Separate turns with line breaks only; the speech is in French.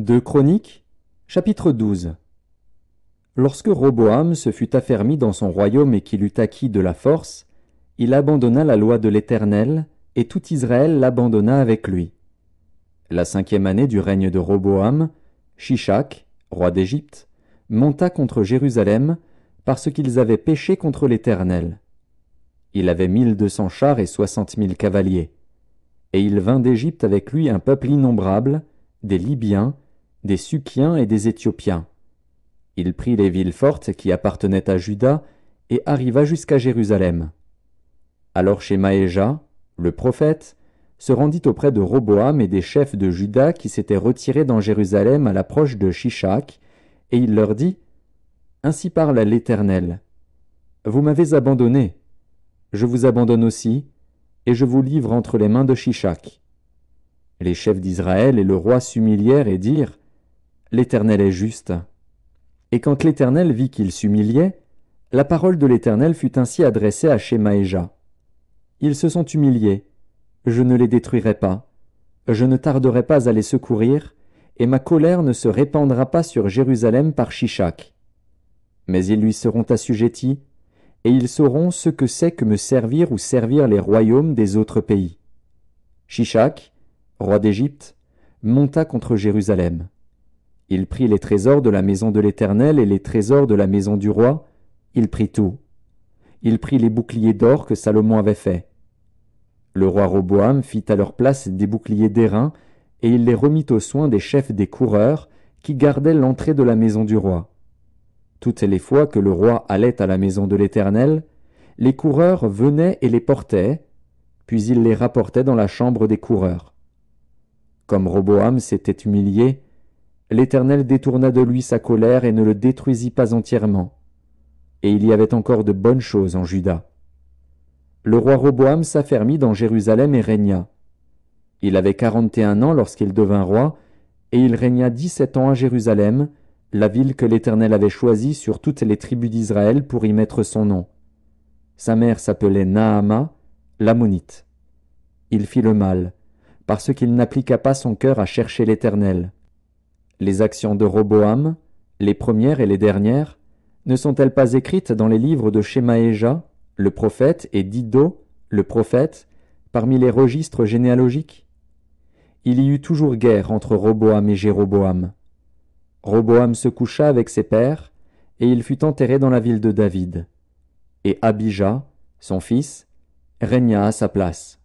Deux Chroniques, chapitre 12. Lorsque Roboam se fut affermi dans son royaume et qu'il eut acquis de la force, il abandonna la loi de l'Éternel, et tout Israël l'abandonna avec lui. La 5e année du règne de Roboam, Shishak, roi d'Égypte, monta contre Jérusalem, parce qu'ils avaient péché contre l'Éternel. Il avait 1200 chars et 60 000 cavaliers. Et il vint d'Égypte avec lui un peuple innombrable, des Libyens, des Sukkiens et des Éthiopiens. Il prit les villes fortes qui appartenaient à Juda et arriva jusqu'à Jérusalem. Alors Shemaéja, le prophète, se rendit auprès de Roboam et des chefs de Juda qui s'étaient retirés dans Jérusalem à l'approche de Shishak, et il leur dit : « Ainsi parle l'Éternel. Vous m'avez abandonné. Je vous abandonne aussi, et je vous livre entre les mains de Shishak. » Les chefs d'Israël et le roi s'humilièrent et dirent : « L'Éternel est juste. » Et quand l'Éternel vit qu'il s'humiliait, la parole de l'Éternel fut ainsi adressée à Shemaéja. « Ils se sont humiliés. Je ne les détruirai pas. Je ne tarderai pas à les secourir, et ma colère ne se répandra pas sur Jérusalem par Shishak. Mais ils lui seront assujettis, et ils sauront ce que c'est que me servir ou servir les royaumes des autres pays. » Shishak, roi d'Égypte, monta contre Jérusalem. Il prit les trésors de la maison de l'Éternel et les trésors de la maison du roi. Il prit tout. Il prit les boucliers d'or que Salomon avait faits. Le roi Roboam fit à leur place des boucliers d'airain, et il les remit aux soins des chefs des coureurs qui gardaient l'entrée de la maison du roi. Toutes les fois que le roi allait à la maison de l'Éternel, les coureurs venaient et les portaient, puis il les rapportait dans la chambre des coureurs. Comme Roboam s'était humilié, l'Éternel détourna de lui sa colère et ne le détruisit pas entièrement. Et il y avait encore de bonnes choses en Juda. Le roi Roboam s'affermit dans Jérusalem et régna. Il avait 41 ans lorsqu'il devint roi, et il régna 17 ans à Jérusalem, la ville que l'Éternel avait choisie sur toutes les tribus d'Israël pour y mettre son nom. Sa mère s'appelait Naama, l'Ammonite. Il fit le mal, parce qu'il n'appliqua pas son cœur à chercher l'Éternel. Les actions de Roboam, les premières et les dernières, ne sont-elles pas écrites dans les livres de Shemaéja, le prophète, et d'Iddo, le prophète, parmi les registres généalogiques? Il y eut toujours guerre entre Roboam et Jéroboam. Roboam se coucha avec ses pères, et il fut enterré dans la ville de David. Et Abija, son fils, régna à sa place.